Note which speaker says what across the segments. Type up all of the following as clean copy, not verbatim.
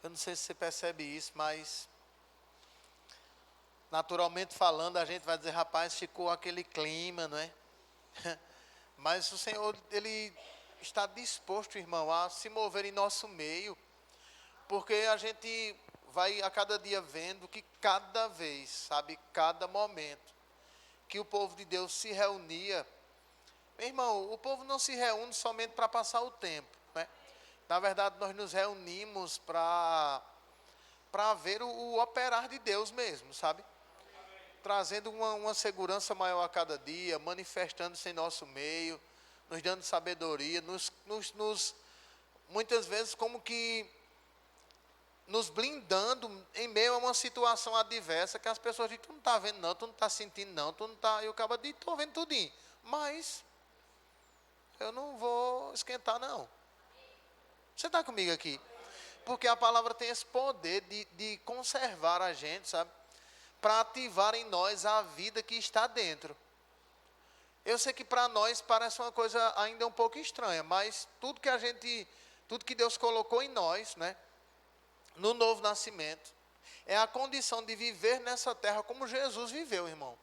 Speaker 1: Eu não sei se você percebe isso, mas naturalmente falando, a gente vai dizer, rapaz, ficou aquele clima, não é? Mas o Senhor, Ele está disposto, irmão, a se mover em nosso meio, porque a gente vai a cada dia vendo que cada vez, sabe, cada momento que o povo de Deus se reunia, meu irmão, o povo não se reúne somente para passar o tempo, né? Na verdade, nós nos reunimos para ver o operar de Deus mesmo, sabe? Trazendo uma segurança maior a cada dia, manifestando-se em nosso meio, nos dando sabedoria, muitas vezes como que nos blindando em meio a uma situação adversa que as pessoas dizem, tu não está vendo não, tu não está sentindo não, tu não está, eu acabo de estou vendo tudinho, mas eu não vou esquentar não. Você está comigo aqui? Porque a palavra tem esse poder de conservar a gente, sabe? Para ativar em nós a vida que está dentro. Eu sei que para nós parece uma coisa ainda um pouco estranha, mas tudo que Deus colocou em nós, né? No novo nascimento, é a condição de viver nessa terra como Jesus viveu, irmão.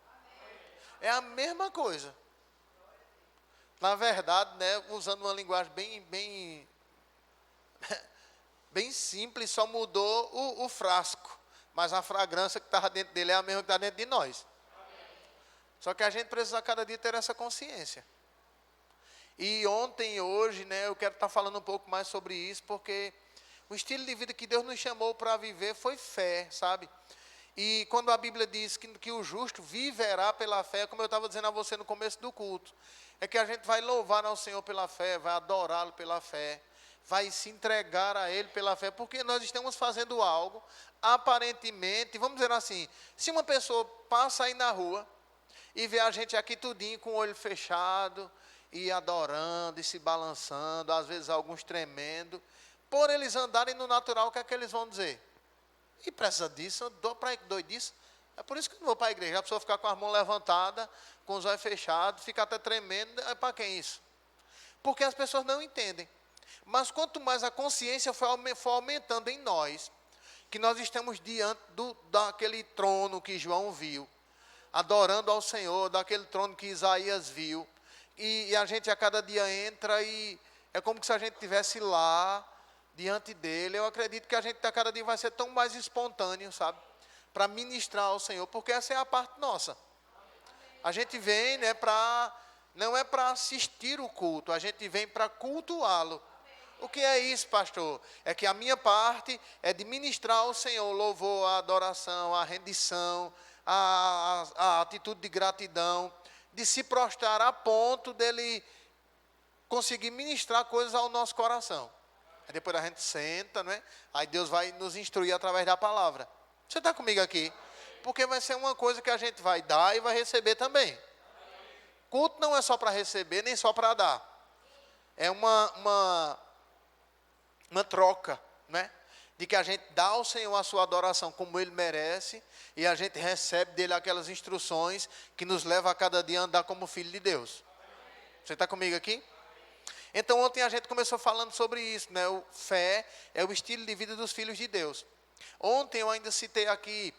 Speaker 1: É a mesma coisa. Na verdade, né, usando uma linguagem bem simples, só mudou o frasco. Mas a fragrância que estava dentro dele é a mesma que está dentro de nós. Só que a gente precisa cada dia ter essa consciência. E ontem e hoje, né, eu quero estar falando um pouco mais sobre isso, porque o estilo de vida que Deus nos chamou para viver foi fé, sabe? E quando a Bíblia diz que o justo viverá pela fé, como eu estava dizendo a você no começo do culto, é que a gente vai louvar ao Senhor pela fé, vai adorá-lo pela fé, vai se entregar a Ele pela fé, porque nós estamos fazendo algo, aparentemente, vamos dizer assim, se uma pessoa passa aí na rua e vê a gente aqui tudinho com o olho fechado, e adorando, e se balançando, às vezes alguns tremendo, por eles andarem no natural, o que é que eles vão dizer? E precisa disso, eu dou para doidice. É por isso que eu não vou para a igreja, a pessoa ficar com as mãos levantadas, com os olhos fechados, fica até tremendo, é para quem isso? Porque as pessoas não entendem. Mas quanto mais a consciência for aumentando em nós, que nós estamos diante daquele trono que João viu, adorando ao Senhor, daquele trono que Isaías viu, e a gente a cada dia entra e é como se a gente estivesse lá, diante dele. Eu acredito que a gente a cada dia vai ser tão mais espontâneo, sabe? Para ministrar ao Senhor, porque essa é a parte nossa. A gente vem, né, não é para assistir o culto, a gente vem para cultuá-lo. O que é isso, pastor? É que a minha parte é de ministrar ao Senhor o louvor, a adoração, a rendição, a atitude de gratidão, de se prostrar a ponto dele conseguir ministrar coisas ao nosso coração. Aí depois a gente senta, não é? Aí Deus vai nos instruir através da palavra. Você está comigo aqui? Porque vai ser uma coisa que a gente vai dar e vai receber também. Culto não é só para receber, nem só para dar. É uma troca, né? De que a gente dá ao Senhor a sua adoração como Ele merece, e a gente recebe dele aquelas instruções que nos levam a cada dia a andar como filho de Deus. Você está comigo aqui? Então ontem a gente começou falando sobre isso, né? O fé é o estilo de vida dos filhos de Deus. Ontem eu ainda citei aqui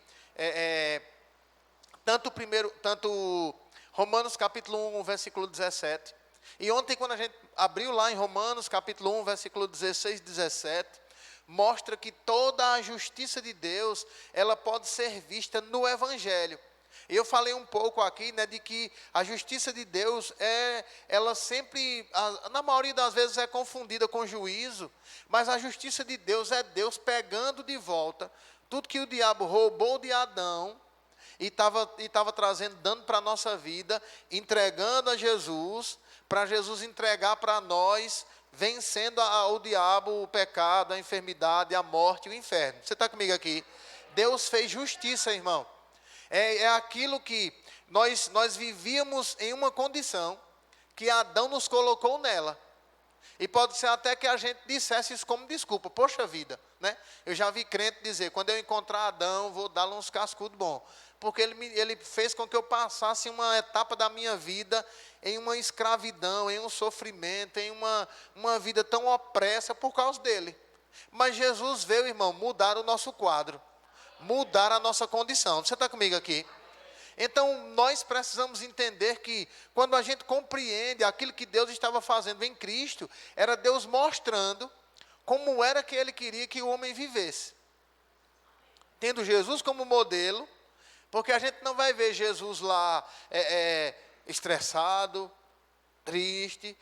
Speaker 1: tanto Romanos capítulo 1, versículo 17. E ontem quando a gente abriu lá em Romanos capítulo 1, versículo 16 e 17, mostra que toda a justiça de Deus, ela pode ser vista no Evangelho. E eu falei um pouco aqui, né, de que a justiça de Deus, ela sempre, na maioria das vezes é confundida com juízo, mas a justiça de Deus é Deus pegando de volta tudo que o diabo roubou de Adão, e estava trazendo, dando para a nossa vida, entregando a Jesus, para Jesus entregar para nós, vencendo o diabo, o pecado, a enfermidade, a morte e o inferno. Você está comigo aqui? Deus fez justiça, irmão. É aquilo que nós vivíamos em uma condição que Adão nos colocou nela. E pode ser até que a gente dissesse isso como desculpa. Poxa vida, né? Eu já vi crente dizer, quando eu encontrar Adão, vou dar-lhe uns cascudos bons. Porque ele fez com que eu passasse uma etapa da minha vida em uma escravidão, em um sofrimento, em uma vida tão opressa por causa dele. Mas Jesus veio, irmão, mudar o nosso quadro, mudar a nossa condição. Você está comigo aqui? Então, nós precisamos entender que quando a gente compreende aquilo que Deus estava fazendo em Cristo, era Deus mostrando como era que Ele queria que o homem vivesse. Tendo Jesus como modelo, porque a gente não vai ver Jesus lá estressado, triste,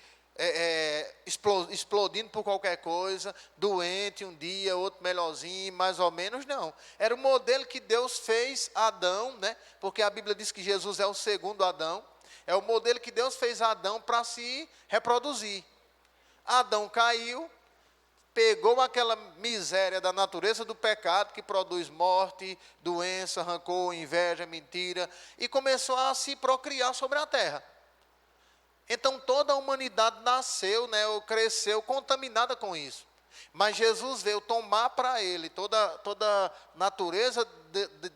Speaker 1: explodindo por qualquer coisa, doente um dia, outro melhorzinho, mais ou menos, não. Era o modelo que Deus fez a Adão, né? Porque a Bíblia diz que Jesus é o segundo Adão. É o modelo que Deus fez a Adão para se reproduzir. Adão caiu, pegou aquela miséria da natureza do pecado, que produz morte, doença, rancor, inveja, mentira, e começou a se procriar sobre a terra. Então toda a humanidade nasceu, né, ou cresceu contaminada com isso. Mas Jesus veio tomar para ele toda a natureza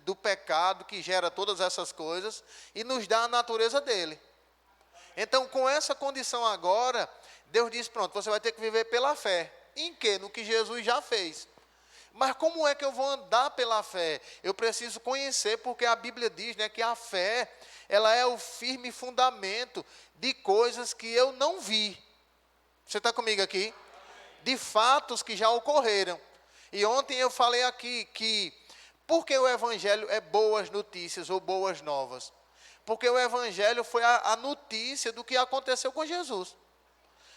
Speaker 1: do pecado que gera todas essas coisas e nos dá a natureza dele. Então, com essa condição agora, Deus diz, pronto, você vai ter que viver pela fé. Em quê? No que Jesus já fez. Mas como é que eu vou andar pela fé? Eu preciso conhecer, porque a Bíblia diz, né, que a fé, ela é o firme fundamento de coisas que eu não vi. Você está comigo aqui? De fatos que já ocorreram. E ontem eu falei aqui que, por que o Evangelho é boas notícias ou boas novas? Porque o Evangelho foi a notícia do que aconteceu com Jesus.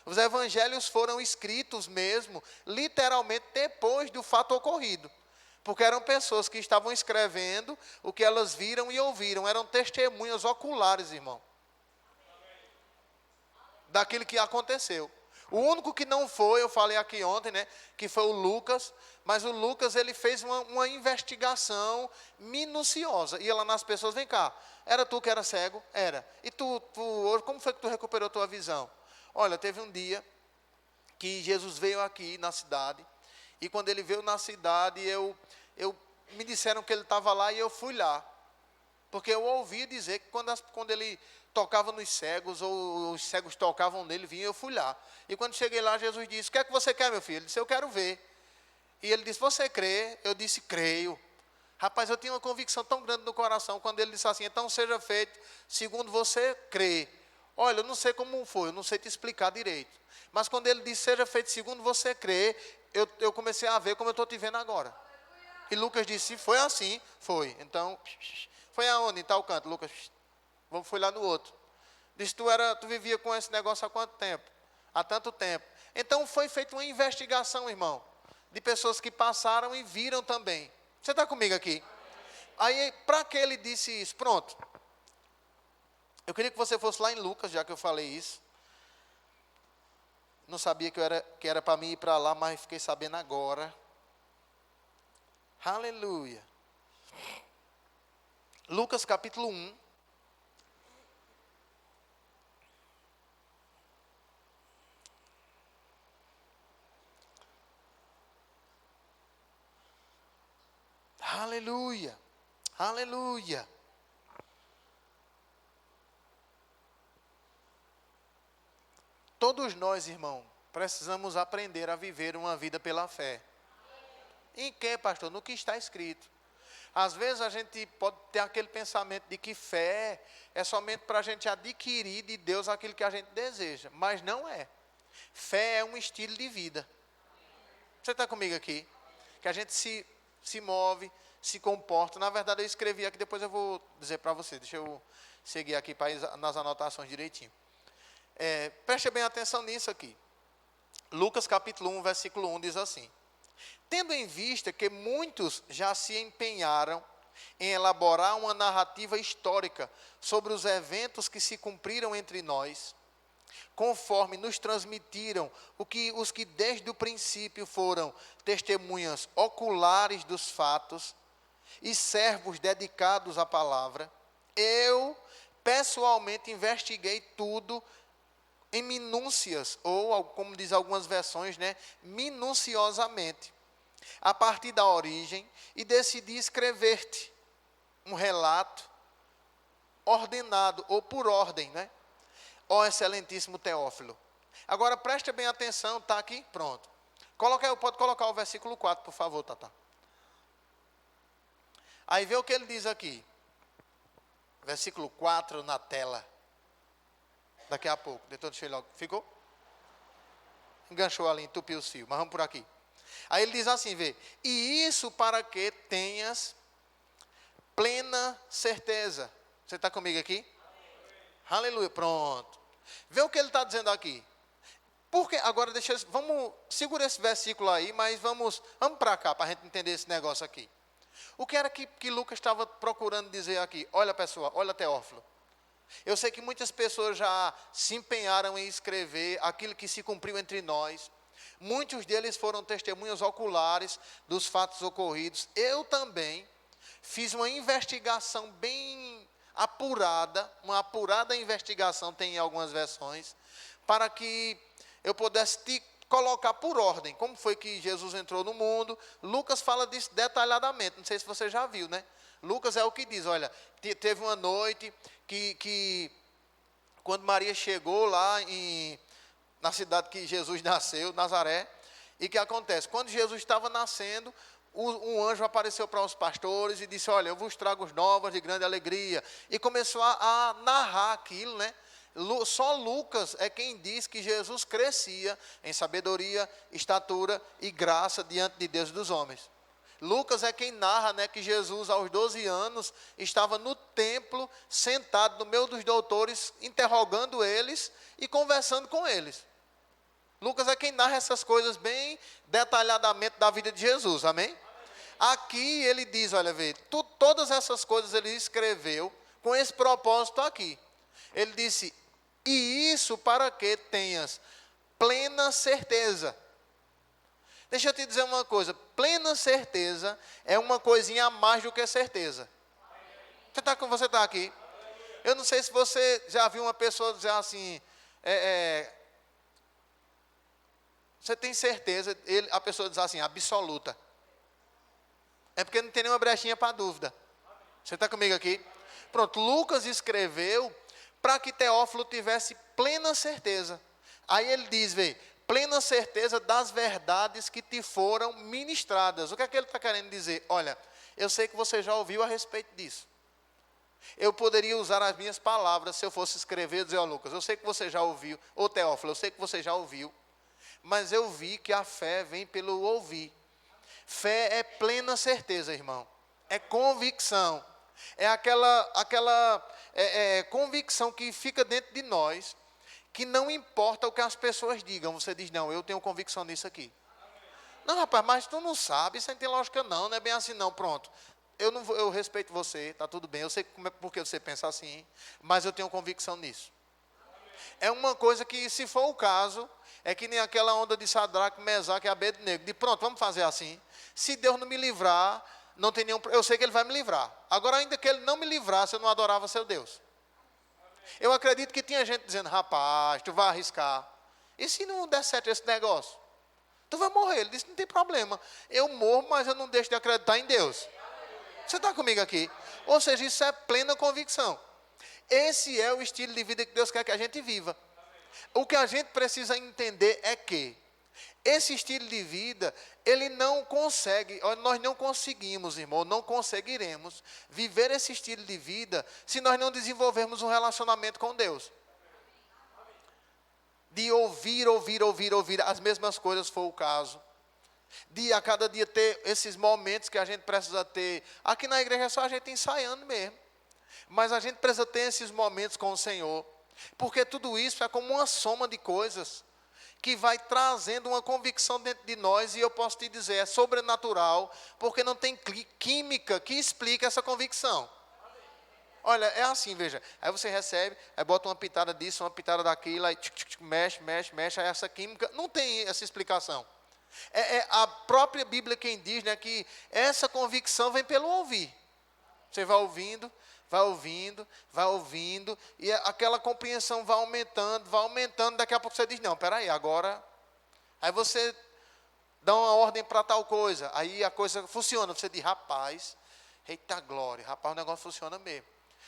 Speaker 1: Os evangelhos foram escritos mesmo, literalmente, depois do fato ocorrido. Porque eram pessoas que estavam escrevendo o que elas viram e ouviram. Eram testemunhas oculares, irmão, daquilo que aconteceu. O único que não foi, eu falei aqui ontem, né, que foi o Lucas. Mas o Lucas, ele fez uma investigação minuciosa. Ia lá nas pessoas, vem cá, era tu que era cego? Era. E tu hoje, como foi que tu recuperou tua visão? Olha, teve um dia que Jesus veio aqui na cidade, e quando ele veio na cidade, me disseram que ele estava lá e eu fui lá. Porque eu ouvi dizer que quando ele tocava nos cegos, ou os cegos tocavam nele, vinha, eu fui lá. E quando cheguei lá, Jesus disse, o que é que você quer, meu filho? Ele disse, eu quero ver. E ele disse, você crê? Eu disse, creio. Rapaz, eu tinha uma convicção tão grande no coração, quando ele disse assim, então seja feito segundo você crê. Olha, eu não sei como foi, eu não sei te explicar direito. Mas quando ele disse, seja feito segundo você crê, eu comecei a ver como eu estou te vendo agora. E Lucas disse, foi assim, foi. Então, foi aonde? Em tal canto. Lucas, foi lá no outro. Disse, tu vivia com esse negócio há quanto tempo? Há tanto tempo. Então, foi feita uma investigação, irmão, de pessoas que passaram e viram também. Você está comigo aqui? Aí, para que ele disse isso? Pronto. Eu queria que você fosse lá em Lucas, já que eu falei isso. Não sabia que era para mim ir para lá, mas fiquei sabendo agora. Aleluia. Lucas capítulo 1. Aleluia. Aleluia. Todos nós, irmão, precisamos aprender a viver uma vida pela fé. Em que, pastor? No que está escrito. Às vezes a gente pode ter aquele pensamento de que fé é somente para a gente adquirir de Deus aquilo que a gente deseja. Mas não é. Fé é um estilo de vida. Você está comigo aqui? Que a gente se move, se comporta. Na verdade eu escrevi aqui, depois eu vou dizer para você. Deixa eu seguir aqui para ir nas anotações direitinho. Preste bem atenção nisso aqui. Lucas capítulo 1, versículo 1 diz assim: tendo em vista que muitos já se empenharam em elaborar uma narrativa histórica sobre os eventos que se cumpriram entre nós, conforme nos transmitiram os que desde o princípio foram testemunhas oculares dos fatos e servos dedicados à palavra, eu pessoalmente investiguei tudo em minúcias, ou como diz algumas versões, né, minuciosamente, a partir da origem, e decidi escrever-te um relato ordenado, ou por ordem, né? Ó excelentíssimo Teófilo. Agora preste bem atenção, está aqui? Pronto. Pode colocar o versículo 4, por favor, Tata. Aí vê o que ele diz aqui. Versículo 4 na tela. Daqui a pouco. Deixa eu logo. Ficou? Enganchou ali, entupiu o cio. Mas vamos por aqui. Aí ele diz assim, vê. E isso para que tenhas plena certeza. Você está comigo aqui? Aleluia. Pronto. Vê o que ele está dizendo aqui. Porque agora segura esse versículo aí, mas vamos para cá para a gente entender esse negócio aqui. O que era que Lucas estava procurando dizer aqui? Olha, pessoal, olha, Teófilo. Eu sei que muitas pessoas já se empenharam em escrever aquilo que se cumpriu entre nós. Muitos deles foram testemunhas oculares dos fatos ocorridos. Eu também fiz uma investigação bem apurada, uma apurada investigação, tem em algumas versões, para que eu pudesse te colocar por ordem, como foi que Jesus entrou no mundo. Lucas fala disso detalhadamente, não sei se você já viu, né? Lucas é o que diz, olha, teve uma noite que quando Maria chegou lá na cidade que Jesus nasceu, Nazaré, e que acontece? Quando Jesus estava nascendo, um anjo apareceu para os pastores e disse, olha, eu vos trago novas de grande alegria, e começou a narrar aquilo, né? Só Lucas é quem diz que Jesus crescia em sabedoria, estatura e graça diante de Deus e dos homens. Lucas é quem narra, né, que Jesus, aos 12 anos, estava no templo, sentado no meio dos doutores, interrogando eles e conversando com eles. Lucas é quem narra essas coisas bem detalhadamente da vida de Jesus, amém? Aqui ele diz, olha, vê, todas essas coisas ele escreveu com esse propósito aqui. Ele disse, e isso para que tenhas plena certeza. Deixa eu te dizer uma coisa, plena certeza é uma coisinha a mais do que certeza. Você está aqui? Eu não sei se você já viu uma pessoa dizer assim, você tem certeza, a pessoa diz assim, absoluta. É porque não tem nenhuma brechinha para dúvida. Você está comigo aqui? Pronto, Lucas escreveu para que Teófilo tivesse plena certeza. Aí ele diz, vê, plena certeza das verdades que te foram ministradas. O que é que ele está querendo dizer? Olha, eu sei que você já ouviu a respeito disso. Eu poderia usar as minhas palavras se eu fosse escrever e dizer, ó Lucas, eu sei que você já ouviu, ou Teófilo, eu sei que você já ouviu, mas eu vi que a fé vem pelo ouvir. Fé é plena certeza, irmão. É convicção. É aquela convicção que fica dentro de nós, que não importa o que as pessoas digam, você diz, não, eu tenho convicção nisso aqui. Não, rapaz, mas tu não sabe, isso não tem lógica não é bem assim não, pronto. Eu respeito você, está tudo bem, eu sei porque você pensa assim, mas eu tenho convicção nisso. É uma coisa que, se for o caso, é que nem aquela onda de Sadraque, Mesaque e Abednego, de pronto, vamos fazer assim, se Deus não me livrar, não tem nenhum, eu sei que Ele vai me livrar. Agora, ainda que Ele não me livrasse, eu não adorava seu Deus. Eu acredito que tinha gente dizendo, rapaz, tu vai arriscar. E se não der certo esse negócio? Tu vai morrer. Ele disse, não tem problema. Eu morro, mas eu não deixo de acreditar em Deus. Você está comigo aqui? Ou seja, isso é plena convicção. Esse é o estilo de vida que Deus quer que a gente viva. O que a gente precisa entender é que esse estilo de vida, ele não consegue, nós não conseguimos, irmão, não conseguiremos viver esse estilo de vida se nós não desenvolvermos um relacionamento com Deus. De ouvir as mesmas coisas, se for o caso. De a cada dia ter esses momentos que a gente precisa ter. Aqui na igreja é só a gente ensaiando mesmo. Mas a gente precisa ter esses momentos com o Senhor. Porque tudo isso é como uma soma de coisas que vai trazendo uma convicção dentro de nós, e eu posso te dizer, é sobrenatural, porque não tem química que explique essa convicção. Olha, é assim, veja, aí você recebe, aí bota uma pitada disso, uma pitada daquilo, aí mexe, aí essa química, não tem essa explicação. É a própria Bíblia quem diz, né, que essa convicção vem pelo ouvir. Você vai ouvindo, e aquela compreensão vai aumentando, daqui a pouco você diz, não, peraí, agora, aí você dá uma ordem para tal coisa, aí a coisa funciona, você diz, rapaz, eita glória, rapaz, o negócio funciona mesmo.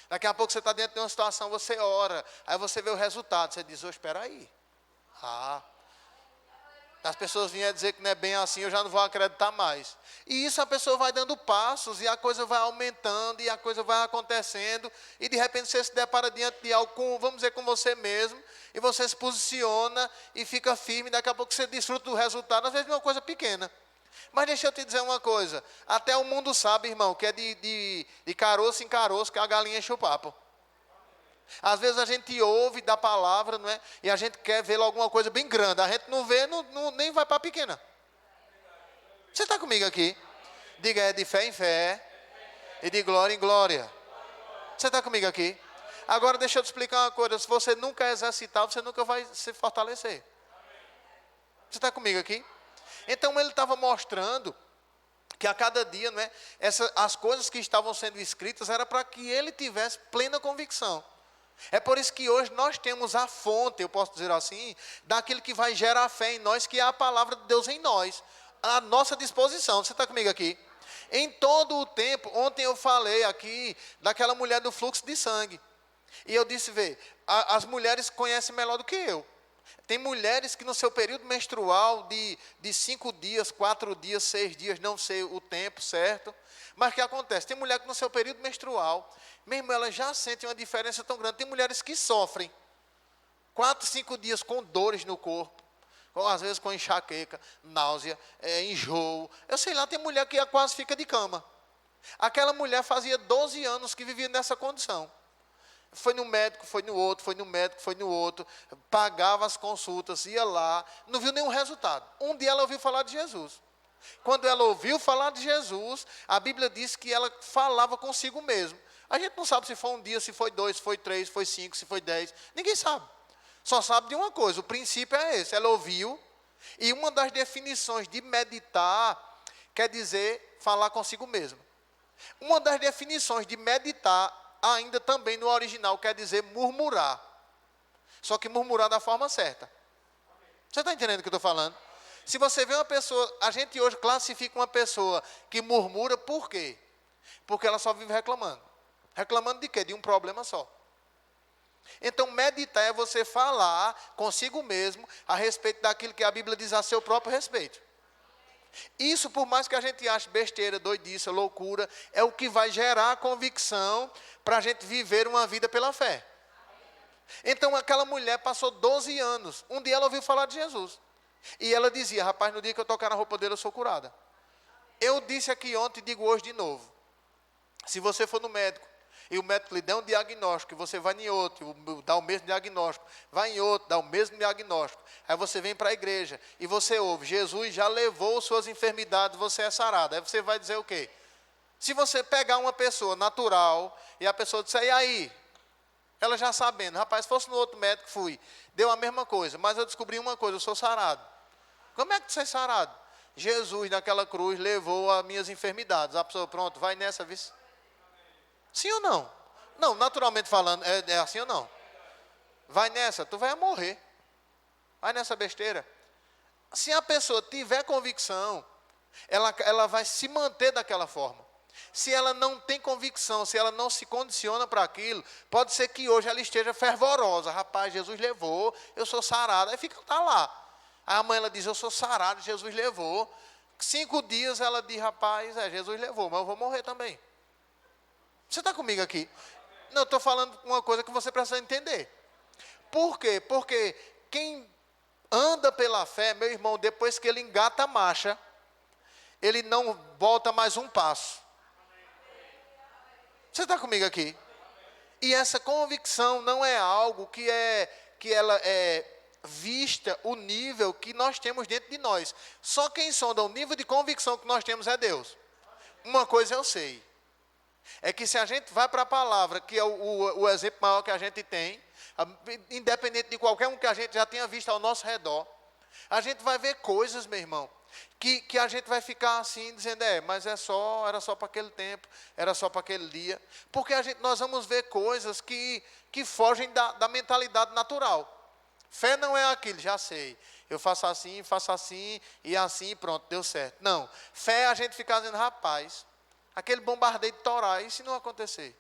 Speaker 1: Daqui a pouco você está dentro de uma situação, você ora, aí você vê o resultado, você diz, espera aí, As pessoas vierem dizer que não é bem assim, eu já não vou acreditar mais. E isso a pessoa vai dando passos, e a coisa vai aumentando, e a coisa vai acontecendo, e de repente você se depara diante de algo, vamos dizer, com você mesmo, e você se posiciona, e fica firme, e daqui a pouco você desfruta do resultado, às vezes é uma coisa pequena. Mas deixa eu te dizer uma coisa, até o mundo sabe, irmão, que é de caroço em caroço, que a galinha enche o papo. Às vezes a gente ouve da palavra, não é? E a gente quer ver alguma coisa bem grande. A gente não vê, nem vai para a pequena. Você está comigo aqui? Diga, é de fé em fé e de glória em glória. Você está comigo aqui? Agora deixa eu te explicar uma coisa. Se você nunca exercitar, você nunca vai se fortalecer. Você está comigo aqui? Então ele estava mostrando que a cada dia, não é? As coisas que estavam sendo escritas era para que ele tivesse plena convicção. É por isso que hoje nós temos a fonte, eu posso dizer assim, daquilo que vai gerar fé em nós, que é a palavra de Deus em nós, à nossa disposição. Você está comigo aqui? Em todo o tempo, ontem eu falei aqui daquela mulher do fluxo de sangue. E eu disse, as mulheres conhecem melhor do que eu. Tem mulheres que no seu período menstrual de 5 dias, 4 dias, 6 dias, não sei o tempo certo, mas o que acontece? Tem mulher que no seu período menstrual, mesmo ela já sente uma diferença tão grande. Tem mulheres que sofrem 4, 5 dias com dores no corpo, ou às vezes com enxaqueca, náusea, enjoo. Eu sei lá, tem mulher que quase fica de cama. Aquela mulher fazia 12 anos que vivia nessa condição. Foi no médico, foi no outro, foi no médico, foi no outro, pagava as consultas, ia lá, não viu nenhum resultado. Um dia ela ouviu falar de Jesus. Quando ela ouviu falar de Jesus, a Bíblia diz que ela falava consigo mesma. A gente não sabe se foi um dia, se foi 2, se foi 3, se foi 5, se foi 10. Ninguém sabe. Só sabe de uma coisa, o princípio é esse. Ela ouviu, e uma das definições de meditar quer dizer falar consigo mesma. Uma das definições de meditar, ainda também no original, quer dizer murmurar. Só que murmurar da forma certa. Você está entendendo o que eu estou falando? Se você vê uma pessoa, a gente hoje classifica uma pessoa que murmura, por quê? Porque ela só vive reclamando. Reclamando de quê? De um problema só. Então, meditar é você falar consigo mesmo a respeito daquilo que a Bíblia diz a seu próprio respeito. Isso, por mais que a gente ache besteira, doidice, loucura, é o que vai gerar a convicção para a gente viver uma vida pela fé. Então, aquela mulher passou 12 anos. Um dia ela ouviu falar de Jesus. E ela dizia, rapaz, no dia que eu tocar na roupa dele, eu sou curada. Eu disse aqui ontem e digo hoje de novo. Se você for no médico, e o médico lhe der um diagnóstico, e você vai em outro, dá o mesmo diagnóstico, vai em outro, dá o mesmo diagnóstico, aí você vem para a igreja, e você ouve, Jesus já levou suas enfermidades, você é sarado. Aí você vai dizer o quê? Se você pegar uma pessoa natural, e a pessoa disser, e aí? Ela já sabendo, rapaz, se fosse no outro médico, fui, deu a mesma coisa, mas eu descobri uma coisa, eu sou sarado. Como é que você é sarado? Jesus, naquela cruz, levou as minhas enfermidades. A pessoa, pronto, vai nessa, vice. Sim ou não? Não, naturalmente falando, é assim ou não? Vai nessa, tu vai morrer. Vai nessa besteira. Se a pessoa tiver convicção, ela vai se manter daquela forma. Se ela não tem convicção, se ela não se condiciona para aquilo, pode ser que hoje ela esteja fervorosa. Rapaz, Jesus levou, eu sou sarada. Aí fica, tá lá. Aí a mãe ela diz, eu sou sarada, Jesus levou. 5 dias ela diz, rapaz, Jesus levou, mas eu vou morrer também. Você está comigo aqui? Não, eu estou falando uma coisa que você precisa entender. Por quê? Porque quem anda pela fé, meu irmão, depois que ele engata a marcha, ele não volta mais um passo. Você está comigo aqui? E essa convicção não é algo que ela é vista o nível que nós temos dentro de nós. Só quem sonda o nível de convicção que nós temos é Deus. Uma coisa eu sei. É que se a gente vai para a palavra, que é o exemplo maior que a gente tem, independente de qualquer um que a gente já tenha visto ao nosso redor, a gente vai ver coisas, meu irmão, que a gente vai ficar assim, dizendo, mas era só para aquele tempo, era só para aquele dia. Porque nós vamos ver coisas que fogem da mentalidade natural. Fé não é aquilo, já sei. Eu faço assim, e assim, pronto, deu certo. Não, fé é a gente ficar dizendo, rapaz, aquele bombardeio de Torá, e se não acontecer?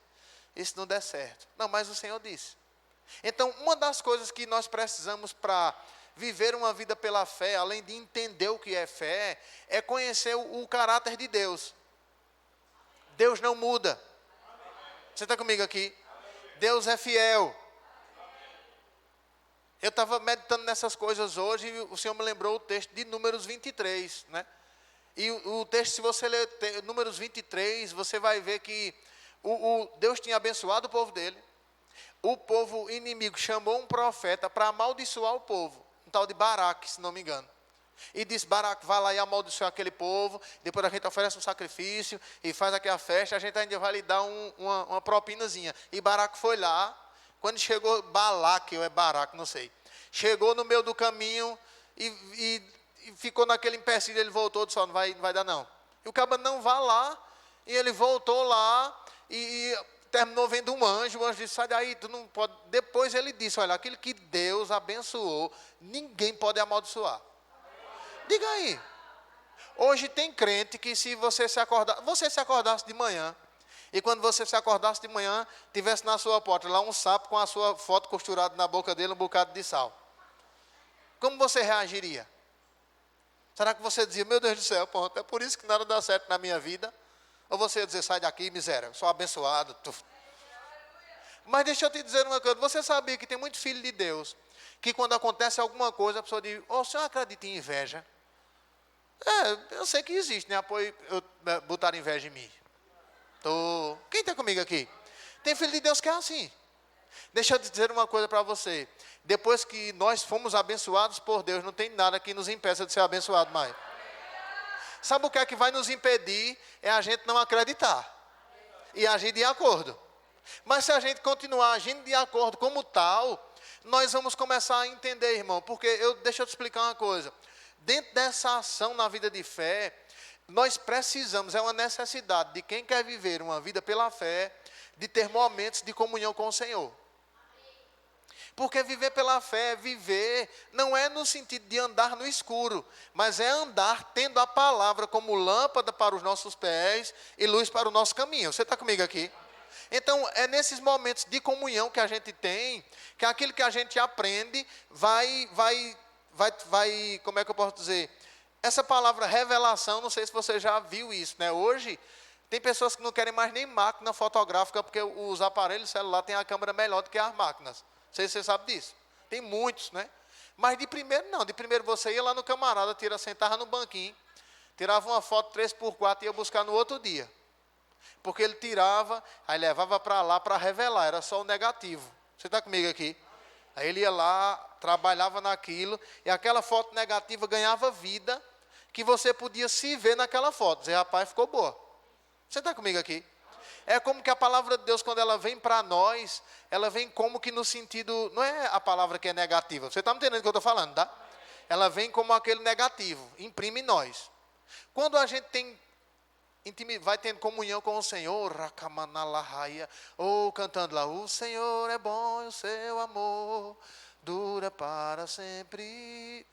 Speaker 1: E se não der certo? Não, mas o Senhor disse. Então, uma das coisas que nós precisamos para viver uma vida pela fé, além de entender o que é fé, é conhecer o caráter de Deus. Deus não muda. Você está comigo aqui? Deus é fiel. Eu estava meditando nessas coisas hoje e o Senhor me lembrou o texto de Números 23, né? E o texto, se você ler Números 23, você vai ver que Deus tinha abençoado o povo dele. O povo inimigo chamou um profeta para amaldiçoar o povo, um tal de Baraque, se não me engano. E disse: Baraque, vai lá e amaldiçoar aquele povo, depois a gente oferece um sacrifício e faz aqui a festa, a gente ainda vai lhe dar uma propinazinha. E Baraque foi lá, quando chegou, Balaque, ou é Baraque, não sei, chegou no meio do caminho e ficou naquele empecilho, ele voltou, disse: não vai dar não. E o caba: não, vá lá. E ele voltou lá e terminou vendo um anjo. O anjo disse: sai daí, tu não pode. Depois ele disse: olha, aquilo que Deus abençoou, ninguém pode amaldiçoar. Diga aí. Hoje tem crente que se você se acordasse de manhã, e quando você se acordasse de manhã, tivesse na sua porta lá um sapo com a sua foto costurada na boca dele, um bocado de sal, como você reagiria? Será que você dizia: meu Deus do céu, pronto, é por isso que nada dá certo na minha vida? Ou você ia dizer: sai daqui, miséria, sou abençoado. Mas deixa eu te dizer uma coisa, você sabia que tem muito filho de Deus, que quando acontece alguma coisa, a pessoa diz: o senhor acredita em inveja? Eu sei que existe, né? Botar inveja em mim. Quem está comigo aqui? Tem filho de Deus que é assim. Deixa eu te dizer uma coisa para você. Depois que nós fomos abençoados por Deus, não tem nada que nos impeça de ser abençoado mais. Sabe o que é que vai nos impedir? É a gente não acreditar e agir de acordo. Mas se a gente continuar agindo de acordo como tal, nós vamos começar a entender, irmão. Porque deixa eu te explicar uma coisa. Dentro dessa ação na vida de fé, nós precisamos, é uma necessidade de quem quer viver uma vida pela fé, de ter momentos de comunhão com o Senhor. Porque viver pela fé, viver, não é no sentido de andar no escuro, mas é andar tendo a palavra como lâmpada para os nossos pés e luz para o nosso caminho. Você está comigo aqui? Então, é nesses momentos de comunhão que a gente tem, que aquilo que a gente aprende vai, como é que eu posso dizer? Essa palavra revelação, não sei se você já viu isso, né? Hoje, tem pessoas que não querem mais nem máquina fotográfica, porque os aparelhos celular têm a câmera melhor do que as máquinas. Não sei se você sabe disso. Tem muitos, né? Mas de primeiro não. De primeiro você ia lá no camarada, sentava no banquinho, tirava uma foto 3x4 e ia buscar no outro dia. Porque ele tirava, aí levava para lá para revelar, era só o negativo. Você está comigo aqui? Aí ele ia lá, trabalhava naquilo, e aquela foto negativa ganhava vida, que você podia se ver naquela foto. Dizer: rapaz, ficou boa. Você está comigo aqui? É como que a palavra de Deus, quando ela vem para nós, ela vem como que no sentido, não é a palavra que é negativa, você está me entendendo o que eu estou falando, tá? Ela vem como aquele negativo, imprime em nós. Quando a gente vai tendo comunhão com o Senhor, ou cantando lá: o Senhor é bom e o seu amor dura para sempre.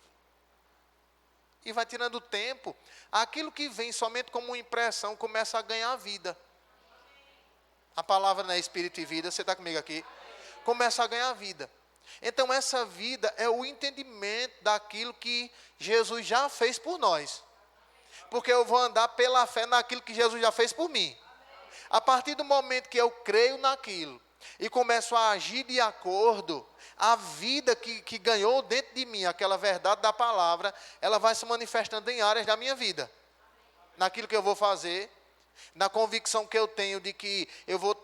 Speaker 1: E vai tirando tempo, aquilo que vem somente como uma impressão começa a ganhar vida. A palavra não é espírito e vida, você está comigo aqui? Começa a ganhar vida. Então essa vida é o entendimento daquilo que Jesus já fez por nós. Porque eu vou andar pela fé naquilo que Jesus já fez por mim. A partir do momento que eu creio naquilo e começo a agir de acordo, a vida que ganhou dentro de mim, aquela verdade da palavra, ela vai se manifestando em áreas da minha vida. Naquilo que eu vou fazer, na convicção que eu tenho de que eu vou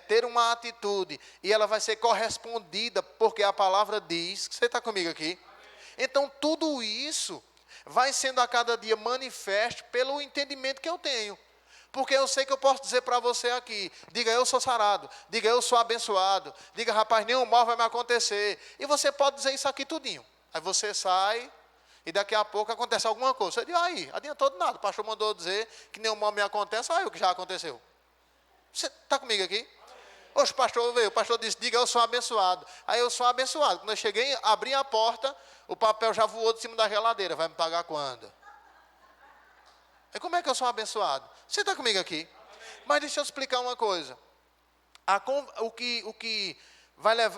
Speaker 1: ter uma atitude e ela vai ser correspondida porque a palavra diz. Você está comigo aqui? Então tudo isso vai sendo a cada dia manifesto pelo entendimento que eu tenho. Porque eu sei que eu posso dizer para você aqui: diga, eu sou sarado, diga, eu sou abençoado, diga, rapaz, nenhum mal vai me acontecer. E você pode dizer isso aqui tudinho. Aí você sai e daqui a pouco acontece alguma coisa. Você diz: aí, adiantou de nada, o pastor mandou dizer que nenhum mal me acontece, olha o que já aconteceu. Você está comigo aqui? Oxe, o pastor veio, o pastor disse: diga, eu sou abençoado. Aí eu sou abençoado. Quando eu cheguei, abri a porta, o papel já voou de cima da geladeira. Vai me pagar quando? E como é que eu sou abençoado? Você está comigo aqui? Mas deixa eu explicar uma coisa. O que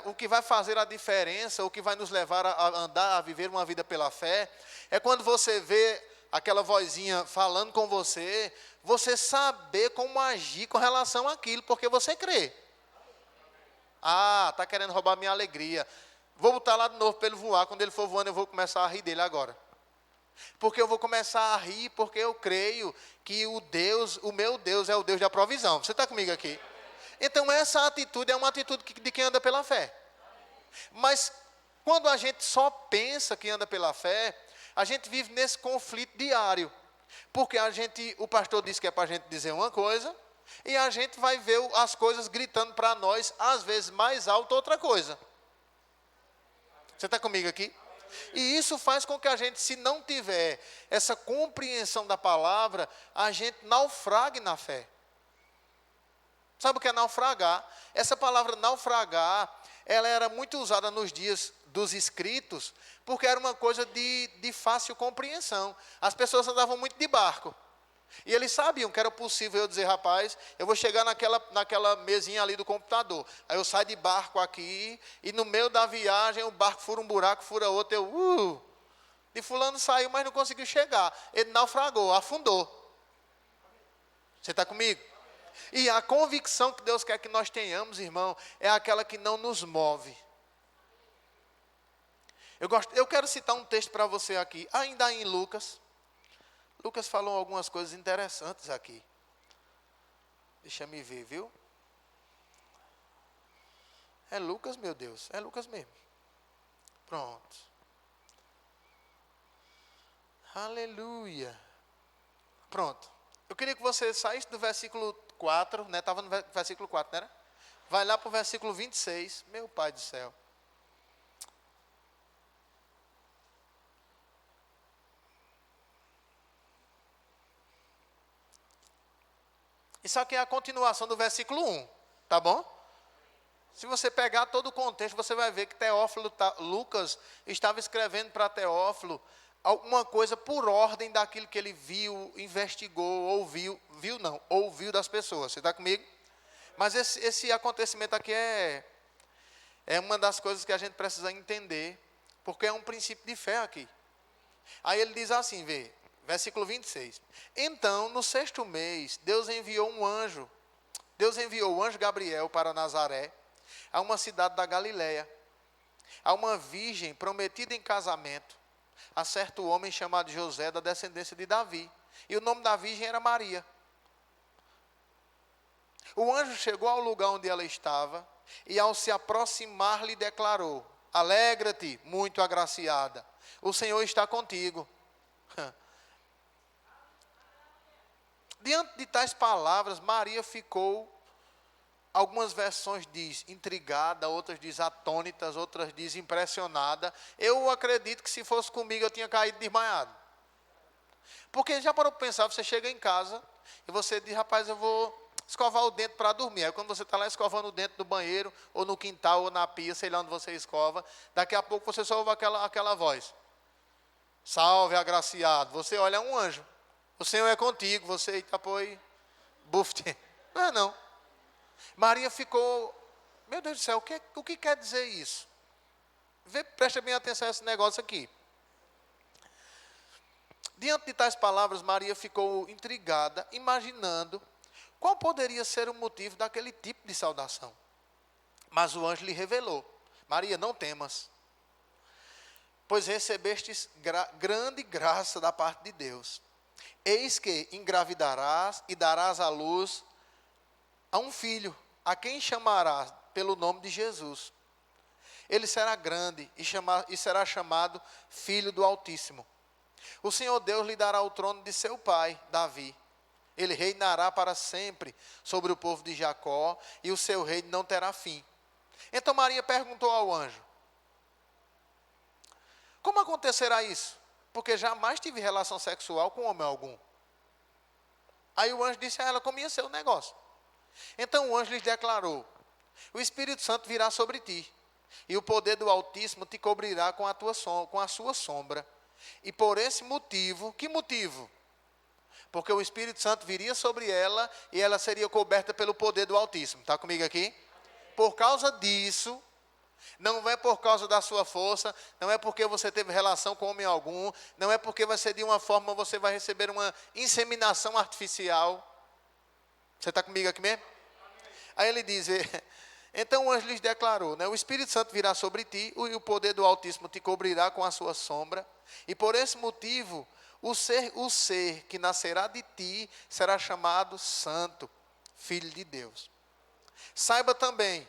Speaker 1: o que vai fazer a diferença, o que vai nos levar a andar, a viver uma vida pela fé, é quando você vê aquela vozinha falando com você, você saber como agir com relação àquilo, porque você crê. Ah, está querendo roubar minha alegria. Vou botar lá de novo para ele voar. Quando ele for voando, eu vou começar a rir dele agora. Porque eu vou começar a rir, porque eu creio que o meu Deus é o Deus da provisão. Você está comigo aqui? Então essa atitude é uma atitude de quem anda pela fé. Mas quando a gente só pensa que anda pela fé, a gente vive nesse conflito diário. Porque o pastor disse que é para a gente dizer uma coisa, e a gente vai ver as coisas gritando para nós, às vezes mais alto outra coisa. Você está comigo aqui? E isso faz com que a gente, se não tiver essa compreensão da palavra, a gente naufrague na fé. Sabe o que é naufragar? Essa palavra naufragar, ela era muito usada nos dias dos escritos, porque era uma coisa de fácil compreensão. As pessoas andavam muito de barco. E eles sabiam que era possível eu dizer, rapaz, eu vou chegar naquela mesinha ali do computador. Aí eu saio de barco aqui, e no meio da viagem o barco fura um buraco, fura outro. De fulano saiu, mas não conseguiu chegar. Ele naufragou, afundou. Você está comigo? E a convicção que Deus quer que nós tenhamos, irmão, é aquela que não nos move. Eu quero citar um texto para você aqui, ainda em Lucas. Lucas falou algumas coisas interessantes aqui. Deixa me ver, viu? É Lucas, meu Deus, é Lucas mesmo. Pronto. Aleluia. Pronto. Eu queria que você saísse do versículo 4, né? Estava no versículo 4, não era? Vai lá para o versículo 26. Meu Pai do céu. Isso aqui é a continuação do versículo 1, tá bom? Se você pegar todo o contexto, você vai ver que Lucas estava escrevendo para Teófilo alguma coisa por ordem daquilo que ele viu, investigou, ouviu das pessoas. Você está comigo? Mas esse acontecimento aqui é uma das coisas que a gente precisa entender, porque é um princípio de fé aqui. Aí ele diz assim, vê, versículo 26. Então, no 6º mês, Deus enviou o anjo Gabriel para Nazaré, a uma cidade da Galiléia, a uma virgem prometida em casamento, a certo homem chamado José, da descendência de Davi. E o nome da virgem era Maria. O anjo chegou ao lugar onde ela estava, e ao se aproximar lhe declarou, alegra-te, muito agraciada, o Senhor está contigo. Diante de tais palavras, Maria ficou, algumas versões diz intrigada, outras diz atônitas, outras diz impressionada. Eu acredito que se fosse comigo eu tinha caído desmaiado. Porque já parou para pensar, você chega em casa e você diz, rapaz, eu vou escovar o dente para dormir. Aí quando você está lá escovando o dente no banheiro, ou no quintal, ou na pia, sei lá onde você escova, daqui a pouco você só ouve aquela voz. Salve, agraciado. Você olha, é um anjo. O Senhor é contigo, você Itapoi, bufte. Não é não. Maria ficou, meu Deus do céu, o que quer dizer isso? Presta bem atenção a esse negócio aqui. Diante de tais palavras, Maria ficou intrigada, imaginando qual poderia ser o motivo daquele tipo de saudação. Mas o anjo lhe revelou, Maria, não temas, pois recebestes grande graça da parte de Deus. Eis que engravidarás e darás à luz a um filho, a quem chamarás pelo nome de Jesus. Ele será grande e será chamado Filho do Altíssimo. O Senhor Deus lhe dará o trono de seu pai, Davi. Ele reinará para sempre sobre o povo de Jacó, e o seu reino não terá fim. Então Maria perguntou ao anjo, como acontecerá isso? Porque jamais tive relação sexual com homem algum. Aí o anjo disse a ela como ia ser o negócio. Então o anjo lhes declarou, o Espírito Santo virá sobre ti, e o poder do Altíssimo te cobrirá com a sua sombra. E por esse motivo, que motivo? Porque o Espírito Santo viria sobre ela, e ela seria coberta pelo poder do Altíssimo. Está comigo aqui? Por causa disso, Não é por causa da sua força, não é porque você teve relação com homem algum, não é porque vai ser de uma forma, você vai receber uma inseminação artificial. Você está comigo aqui mesmo? Aí ele diz, então o anjo lhes declarou, né, o Espírito Santo virá sobre ti, e o poder do Altíssimo te cobrirá com a sua sombra, e por esse motivo, o ser que nascerá de ti será chamado Santo, Filho de Deus. Saiba também,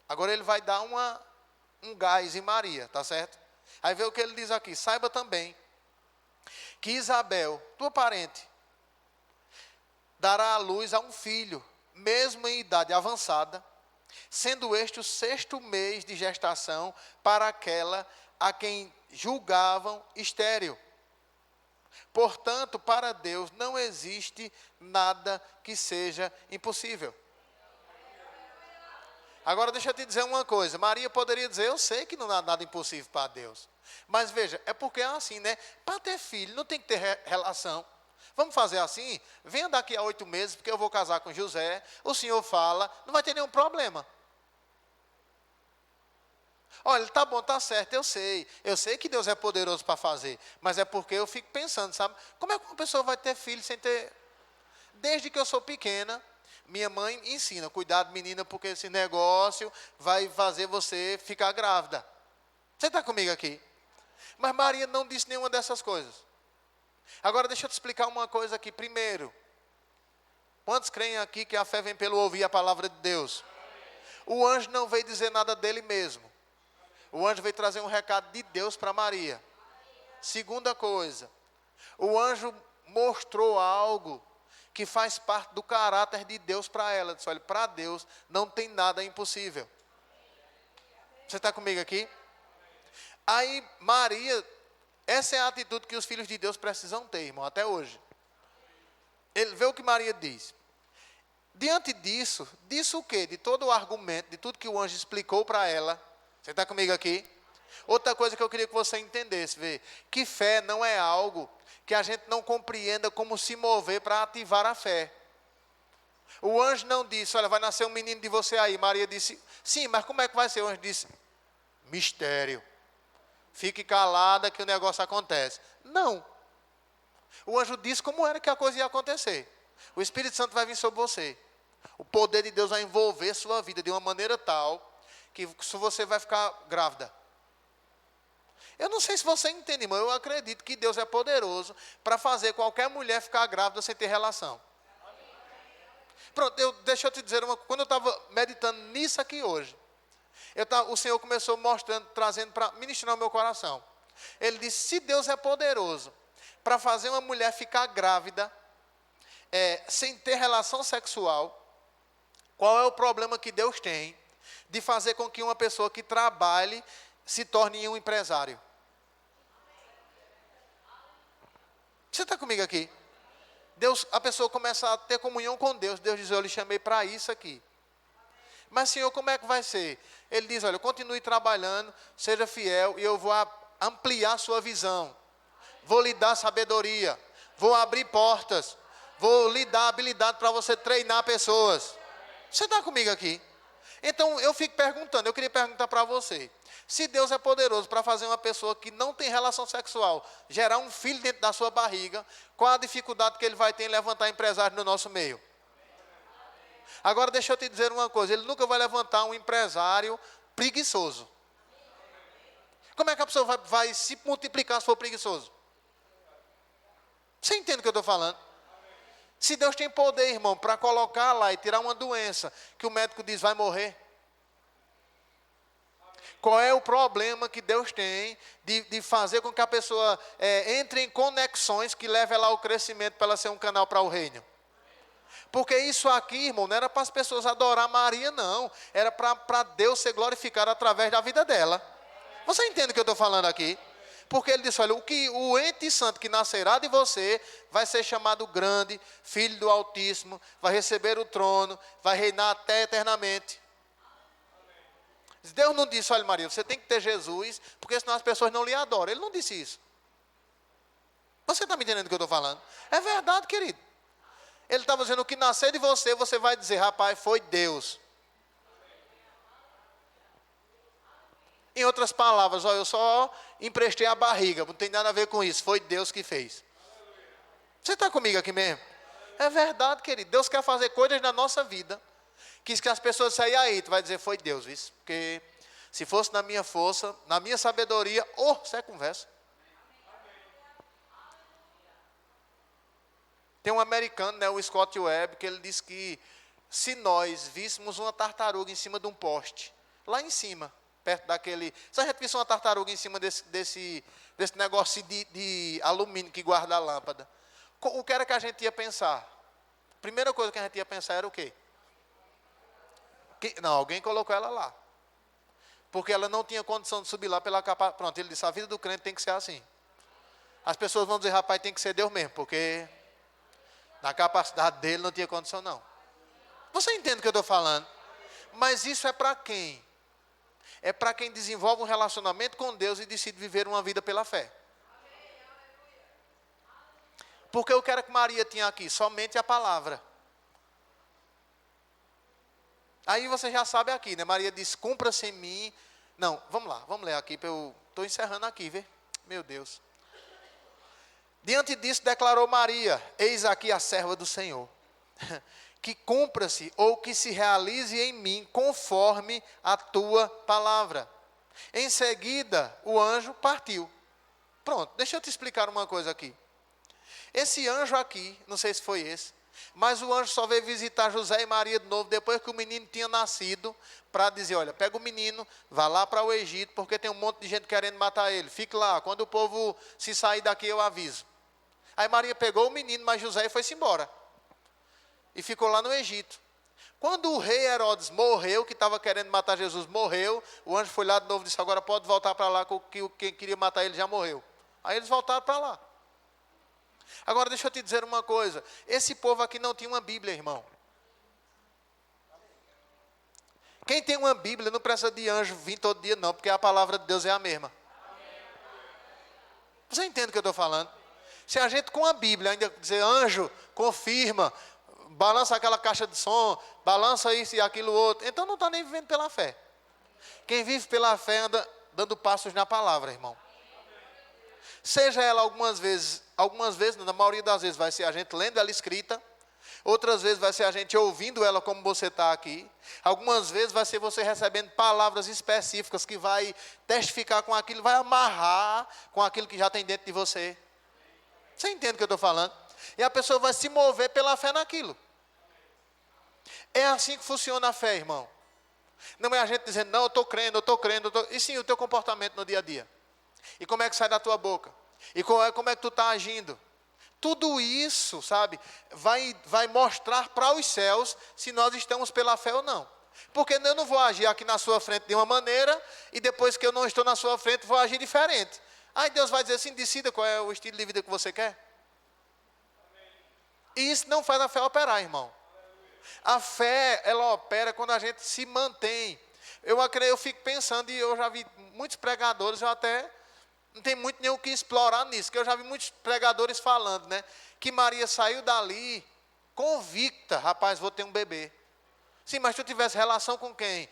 Speaker 1: agora ele vai dar um gás em Maria, tá certo? Aí vê o que ele diz aqui, saiba também que Isabel, tua parente, dará à luz a um filho, mesmo em idade avançada, sendo este o 6º mês de gestação para aquela a quem julgavam estéril. Portanto, para Deus não existe nada que seja impossível. Agora deixa eu te dizer uma coisa, Maria poderia dizer, eu sei que não há nada impossível para Deus. Mas veja, é porque é assim, né? Para ter filho não tem que ter relação. Vamos fazer assim, venha daqui a 8 meses, porque eu vou casar com José, o senhor fala, não vai ter nenhum problema. Olha, tá bom, tá certo, eu sei que Deus é poderoso para fazer, mas é porque eu fico pensando, sabe, como é que uma pessoa vai ter filho sem ter, desde que eu sou pequena, minha mãe ensina, cuidado menina, porque esse negócio vai fazer você ficar grávida. Você está comigo aqui? Mas Maria não disse nenhuma dessas coisas. Agora deixa eu te explicar uma coisa aqui. Primeiro, quantos creem aqui que a fé vem pelo ouvir a palavra de Deus? O anjo não veio dizer nada dele mesmo. O anjo veio trazer um recado de Deus para Maria. Segunda coisa, o anjo mostrou algo que faz parte do caráter de Deus para ela. Disse, olha, para Deus não tem nada impossível. Você está comigo aqui? Aí Maria, essa é a atitude que os filhos de Deus precisam ter, irmão, até hoje. Ele vê o que Maria diz. Diante disso o quê? De todo o argumento, de tudo que o anjo explicou para ela. Você está comigo aqui? Outra coisa que eu queria que você entendesse, vê, que fé não é algo que a gente não compreenda como se mover para ativar a fé. O anjo não disse, olha, vai nascer um menino de você aí. Maria disse, sim, mas como é que vai ser? O anjo disse, mistério. Fique calada que o negócio acontece. Não. O anjo disse como era que a coisa ia acontecer. O Espírito Santo vai vir sobre você. O poder de Deus vai envolver sua vida de uma maneira tal que você vai ficar grávida. Eu não sei se você entende, irmão. Eu acredito que Deus é poderoso para fazer qualquer mulher ficar grávida sem ter relação. Pronto, deixa eu te dizer uma coisa. Quando eu estava meditando nisso aqui hoje, o Senhor começou mostrando, trazendo para ministrar o meu coração. Ele disse, se Deus é poderoso para fazer uma mulher ficar grávida, sem ter relação sexual, qual é o problema que Deus tem de fazer com que uma pessoa que trabalhe se torne um empresário? Você está comigo aqui? A pessoa começa a ter comunhão com Deus. Deus diz, eu lhe chamei para isso aqui. Mas Senhor, como é que vai ser? Ele diz, olha, continue trabalhando, seja fiel e eu vou ampliar sua visão. Vou lhe dar sabedoria, vou abrir portas, vou lhe dar habilidade para você treinar pessoas. Você está comigo aqui? Então eu fico perguntando, eu queria perguntar para você. Se Deus é poderoso para fazer uma pessoa que não tem relação sexual, gerar um filho dentro da sua barriga, qual a dificuldade que ele vai ter em levantar empresário no nosso meio? Agora deixa eu te dizer uma coisa, ele nunca vai levantar um empresário preguiçoso. Como é que a pessoa vai se multiplicar se for preguiçoso? Você entende o que eu estou falando? Se Deus tem poder, irmão, para colocar lá e tirar uma doença que o médico diz vai morrer. Qual é o problema que Deus tem de fazer com que a pessoa entre em conexões que levem ela ao crescimento para ela ser um canal para o reino? Porque isso aqui, irmão, não era para as pessoas adorar Maria, não. Era para Deus ser glorificado através da vida dela. Você entende o que eu estou falando aqui? Porque ele disse, olha, o ente santo que nascerá de você vai ser chamado grande, filho do Altíssimo, vai receber o trono, vai reinar até eternamente. Deus não disse, olha Maria, você tem que ter Jesus, porque senão as pessoas não lhe adoram. Ele não disse isso. Você está me entendendo o que eu estou falando? É verdade, querido. Ele estava dizendo, o que nascer de você, você vai dizer, rapaz, foi Deus. Em outras palavras, ó, eu só emprestei a barriga, não tem nada a ver com isso, foi Deus que fez. Você está comigo aqui mesmo? É verdade, querido. Deus quer fazer coisas na nossa vida. Quis que as pessoas saiam aí, tu vai dizer, foi Deus, isso. Porque se fosse na minha força, na minha sabedoria, isso é conversa. Tem um americano, né, o Scott Webb, que ele disse que se nós víssemos uma tartaruga em cima de um poste, lá em cima, perto daquele... Se a gente visse uma tartaruga em cima desse negócio de alumínio que guarda a lâmpada, o que era que a gente ia pensar? A primeira coisa que a gente ia pensar era o quê? Não, alguém colocou ela lá. Porque ela não tinha condição de subir lá pela capa. Pronto, ele disse, a vida do crente tem que ser assim. As pessoas vão dizer, rapaz, tem que ser Deus mesmo, porque na capacidade dele não tinha condição não. Você entende o que eu estou falando? Mas isso é para quem? É para quem desenvolve um relacionamento com Deus e decide viver uma vida pela fé. Porque eu quero que Maria tinha aqui somente a palavra. Aí você já sabe aqui, né? Maria diz, cumpra-se em mim. Não, vamos lá, vamos ler aqui. Eu estou encerrando aqui, vê? Meu Deus. Diante disso declarou Maria, eis aqui a serva do Senhor. Que cumpra-se ou que se realize em mim conforme a tua palavra. Em seguida, o anjo partiu. Pronto, deixa eu te explicar uma coisa aqui. Esse anjo aqui, não sei se foi esse, mas o anjo só veio visitar José e Maria de novo, depois que o menino tinha nascido, para dizer, olha, pega o menino, vá lá para o Egito, porque tem um monte de gente querendo matar ele. Fique lá, quando o povo se sair daqui eu aviso. Aí Maria pegou o menino, mas José foi-se embora. E ficou lá no Egito. Quando o rei Herodes morreu, que estava querendo matar Jesus, morreu, o anjo foi lá de novo e disse, agora pode voltar para lá, que quem queria matar ele já morreu. Aí eles voltaram para lá. Agora deixa eu te dizer uma coisa, esse povo aqui não tinha uma Bíblia, irmão. Quem tem uma Bíblia não precisa de anjo vir todo dia não, porque a palavra de Deus é a mesma. Você entende o que eu estou falando? Se a gente com a Bíblia ainda dizer anjo, confirma, balança aquela caixa de som, balança isso e aquilo outro, então não está nem vivendo pela fé. Quem vive pela fé anda dando passos na palavra, irmão. Seja ela algumas vezes, na maioria das vezes vai ser a gente lendo ela escrita, outras vezes vai ser a gente ouvindo ela como você está aqui, algumas vezes vai ser você recebendo palavras específicas que vai testificar com aquilo, vai amarrar com aquilo que já tem dentro de você. Você entende o que eu estou falando? E a pessoa vai se mover pela fé naquilo. É assim que funciona a fé, irmão. Não é a gente dizendo, não, eu estou crendo, e sim o teu comportamento no dia a dia. E como é que sai da tua boca? E como é que tu está agindo? Tudo isso, sabe, vai mostrar para os céus se nós estamos pela fé ou não. Porque eu não vou agir aqui na sua frente de uma maneira, e depois que eu não estou na sua frente, vou agir diferente. Aí Deus vai dizer assim, decida qual é o estilo de vida que você quer. E isso não faz a fé operar, irmão. A fé, ela opera quando a gente se mantém. Eu fico pensando, e eu já vi muitos pregadores, eu até não tem muito nem o que explorar nisso, que eu já vi muitos pregadores falando, né? Que Maria saiu dali convicta, rapaz, vou ter um bebê. Sim, mas se eu tivesse relação com quem?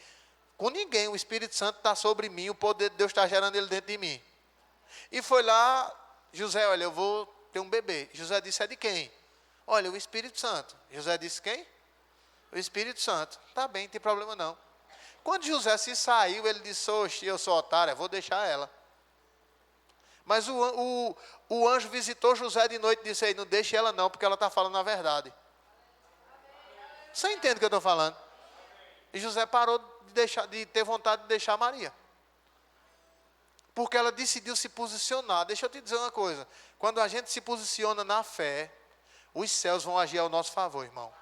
Speaker 1: Com ninguém, o Espírito Santo está sobre mim, o poder de Deus está gerando ele dentro de mim. E foi lá, José, olha, eu vou ter um bebê. José disse, é de quem? Olha, o Espírito Santo. José disse, quem? O Espírito Santo. Tá bem, não tem problema não. Quando José se saiu, ele disse, oxe, eu sou otário, vou deixar ela. Mas o anjo visitou José de noite e disse, ei, não deixe ela não, porque ela está falando a verdade. Você entende o que eu estou falando? E José parou de ter vontade de deixar Maria. Porque ela decidiu se posicionar. Deixa eu te dizer uma coisa. Quando a gente se posiciona na fé, os céus vão agir ao nosso favor, irmão.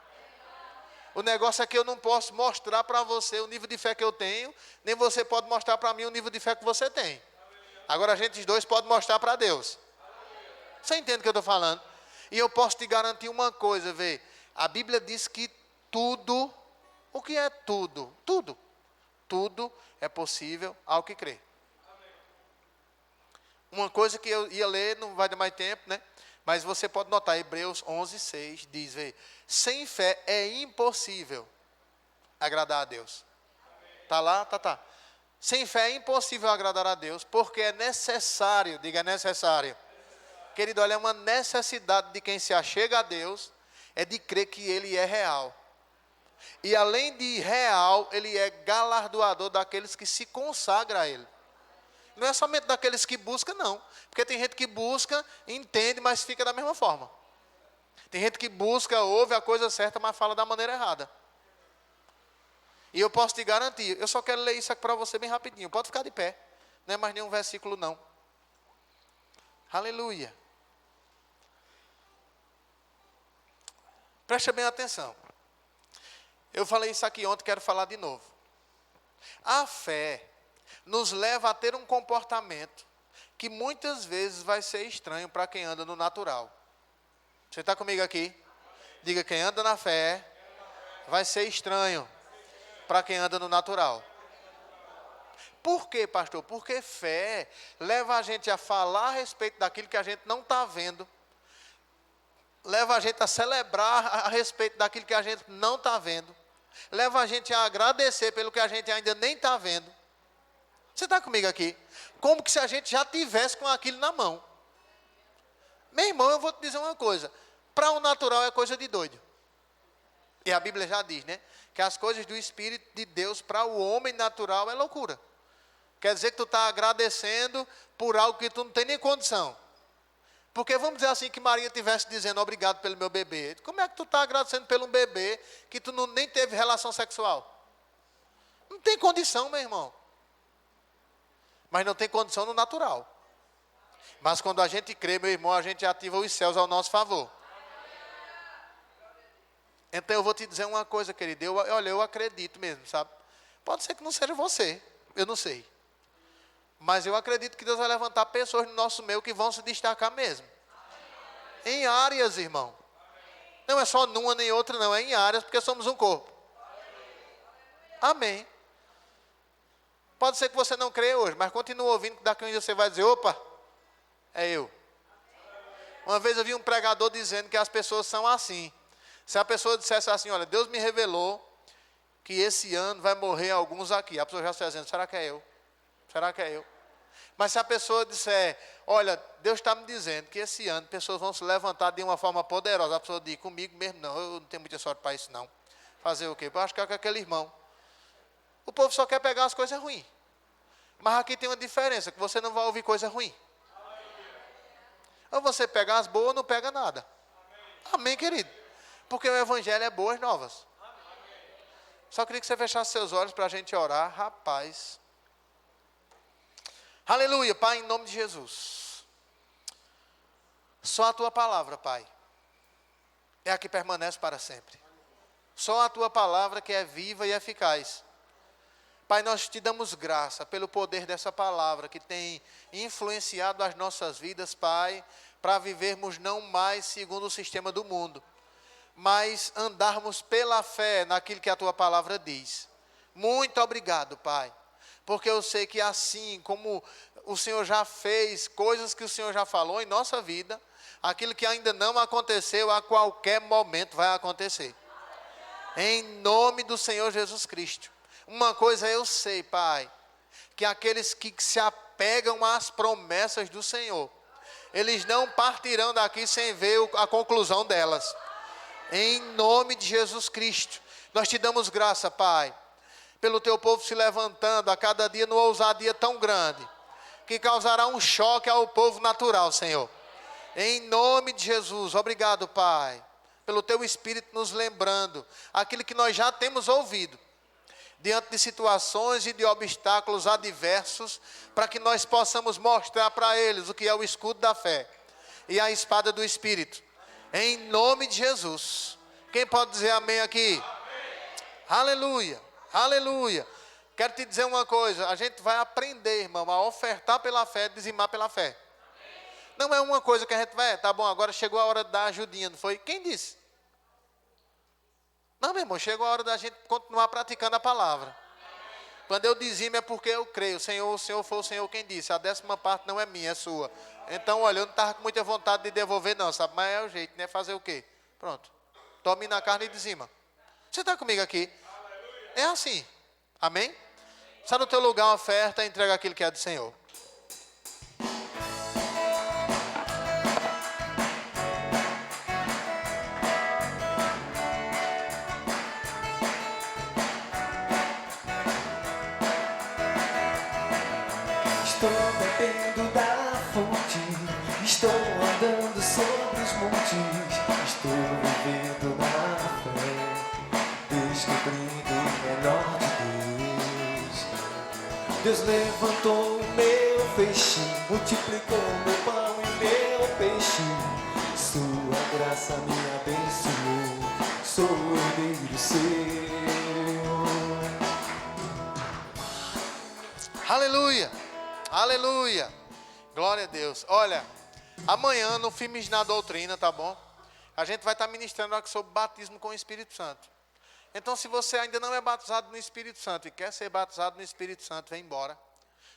Speaker 1: O negócio é que eu não posso mostrar para você o nível de fé que eu tenho, nem você pode mostrar para mim o nível de fé que você tem. Agora a gente os dois podem mostrar para Deus. Você entende o que eu estou falando? E eu posso te garantir uma coisa, vê. A Bíblia diz que tudo, o que é tudo? Tudo é possível ao que crê. Uma coisa que eu ia ler, não vai dar mais tempo, né? Mas você pode notar, Hebreus 11:6 diz, vê, sem fé é impossível agradar a Deus. Está lá? Tá. Sem fé é impossível agradar a Deus, porque é necessário, diga necessário. Querido, olha, é uma necessidade de quem se achega a Deus, é de crer que Ele é real. E além de real, Ele é galardoador daqueles que se consagram a Ele. Não é somente daqueles que buscam, não. Porque tem gente que busca, entende, mas fica da mesma forma. Tem gente que busca, ouve a coisa certa, mas fala da maneira errada. E eu posso te garantir, eu só quero ler isso aqui para você bem rapidinho. Pode ficar de pé. Não é mais nenhum versículo, não. Aleluia. Preste bem atenção. Eu falei isso aqui ontem, quero falar de novo. A fé nos leva a ter um comportamento que muitas vezes vai ser estranho para quem anda no natural. Você está comigo aqui? Diga, quem anda na fé vai ser estranho para quem anda no natural. Por quê, pastor? Porque fé leva a gente a falar a respeito daquilo que a gente não está vendo. Leva a gente a celebrar a respeito daquilo que a gente não está vendo. Leva a gente a agradecer pelo que a gente ainda nem está vendo. Você está comigo aqui? Como que se a gente já tivesse com aquilo na mão. Meu irmão, eu vou te dizer uma coisa. Para o natural é coisa de doido. E a Bíblia já diz, né? Que as coisas do Espírito de Deus para o homem natural é loucura. Quer dizer que tu está agradecendo por algo que tu não tem nem condição. Porque vamos dizer assim que Maria estivesse dizendo obrigado pelo meu bebê. Como é que tu está agradecendo pelo bebê que tu nem teve relação sexual? Não tem condição, meu irmão. Mas não tem condição no natural. Mas quando a gente crê, meu irmão, a gente ativa os céus ao nosso favor. Então eu vou te dizer uma coisa, querido. Eu acredito mesmo, sabe? Pode ser que não seja você, eu não sei. Mas eu acredito que Deus vai levantar pessoas no nosso meio que vão se destacar mesmo. Em áreas, irmão. Não é só numa nem outra, não. É em áreas, porque somos um corpo. Amém. Pode ser que você não crê hoje, mas continua ouvindo, que daqui a um dia você vai dizer, opa, é eu. Uma vez eu vi um pregador dizendo que as pessoas são assim. Se a pessoa dissesse assim, olha, Deus me revelou que esse ano vai morrer alguns aqui. A pessoa já está dizendo, será que é eu? Será que é eu? Mas se a pessoa disser, olha, Deus está me dizendo que esse ano pessoas vão se levantar de uma forma poderosa. A pessoa diz, comigo mesmo não, eu não tenho muita sorte para isso não. Fazer o quê? Eu acho que é com aquele irmão. O povo só quer pegar as coisas ruins. Mas aqui tem uma diferença, que você não vai ouvir coisa ruim. Ou você pega as boas ou não pega nada. Amém, querido? Porque o evangelho é boas novas. Só queria que você fechasse seus olhos para a gente orar. Rapaz. Aleluia, Pai, em nome de Jesus. Só a Tua palavra, Pai, é a que permanece para sempre. Só a Tua palavra que é viva e eficaz. Pai, nós te damos graça pelo poder dessa palavra que tem influenciado as nossas vidas, Pai, para vivermos não mais segundo o sistema do mundo, mas andarmos pela fé naquilo que a Tua palavra diz. Muito obrigado, Pai, porque eu sei que assim como o Senhor já fez, coisas que o Senhor já falou em nossa vida, aquilo que ainda não aconteceu, a qualquer momento vai acontecer. Em nome do Senhor Jesus Cristo. Uma coisa eu sei, Pai, que aqueles que se apegam às promessas do Senhor, eles não partirão daqui sem ver a conclusão delas. Em nome de Jesus Cristo, nós te damos graça, Pai, pelo Teu povo se levantando a cada dia numa ousadia tão grande, que causará um choque ao povo natural, Senhor. Em nome de Jesus, obrigado, Pai, pelo Teu Espírito nos lembrando aquilo que nós já temos ouvido, diante de situações e de obstáculos adversos, para que nós possamos mostrar para eles o que é o escudo da fé e a espada do Espírito. Em nome de Jesus. Quem pode dizer amém aqui? Amém. Aleluia, aleluia. Quero te dizer uma coisa, a gente vai aprender, irmão, a ofertar pela fé, dizimar pela fé. Amém. Não é uma coisa que a gente vai, tá bom, agora chegou a hora de dar ajudinha, não foi? Quem disse? Não, meu irmão, chegou a hora da gente continuar praticando a palavra. Quando eu dizimo é porque eu creio. O Senhor foi o Senhor quem disse. A 10ª parte não é minha, é sua. Então, olha, eu não estava com muita vontade de devolver não, sabe? Mas é o jeito, né? Fazer o quê? Pronto. Tome na carne e dizima. Você está comigo aqui? É assim. Amém? Sai do teu lugar uma oferta e entrega aquilo que é do Senhor.
Speaker 2: Estou bebendo da fonte, estou andando sobre os montes, estou vivendo na fé, descobrindo o melhor de Deus. Deus levantou o meu feixe, multiplicou meu pão e meu peixe. Sua graça me abençoou, sou herdeiro seu.
Speaker 1: Aleluia, aleluia, glória a Deus. Olha, amanhã no Firmes na Doutrina, tá bom? A gente vai estar ministrando aqui sobre batismo com o Espírito Santo. Então, se você ainda não é batizado no Espírito Santo e quer ser batizado no Espírito Santo, vem embora.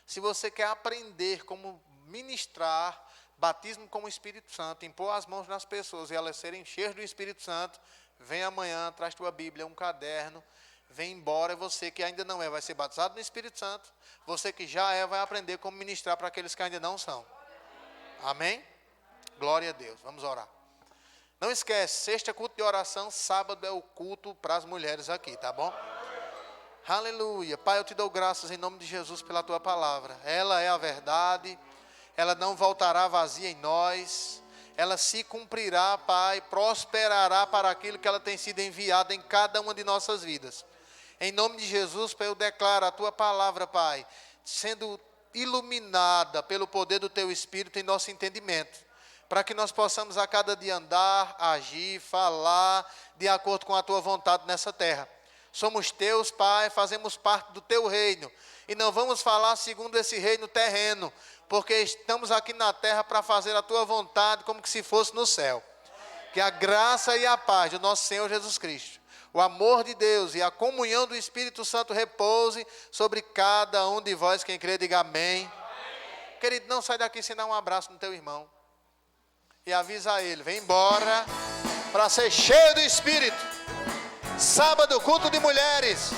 Speaker 1: Se você quer aprender como ministrar batismo com o Espírito Santo, impor as mãos nas pessoas e elas serem cheias do Espírito Santo, vem amanhã, traz tua Bíblia, um caderno, vem embora. Você que ainda não é, vai ser batizado no Espírito Santo. Você que já é, vai aprender como ministrar para aqueles que ainda não são. Amém? Glória a Deus. Vamos orar. Não esquece, sexta é culto de oração, sábado é o culto para as mulheres aqui, tá bom? Aleluia. Pai, eu te dou graças em nome de Jesus pela tua palavra. Ela é a verdade, ela não voltará vazia em nós. Ela se cumprirá, Pai, prosperará para aquilo que ela tem sido enviada em cada uma de nossas vidas. Em nome de Jesus, Pai, eu declaro a tua palavra, Pai, sendo iluminada pelo poder do teu Espírito em nosso entendimento, para que nós possamos a cada dia andar, agir, falar de acordo com a tua vontade nessa terra. Somos teus, Pai, fazemos parte do teu reino e não vamos falar segundo esse reino terreno, porque estamos aqui na terra para fazer a tua vontade como que se fosse no céu. Que a graça e a paz do nosso Senhor Jesus Cristo, o amor de Deus e a comunhão do Espírito Santo repouse sobre cada um de vós. Quem crê, diga amém. Amém. Querido, não sai daqui sem dar um abraço no teu irmão e avisa a ele, vem embora para ser cheio do Espírito. Sábado, culto de mulheres.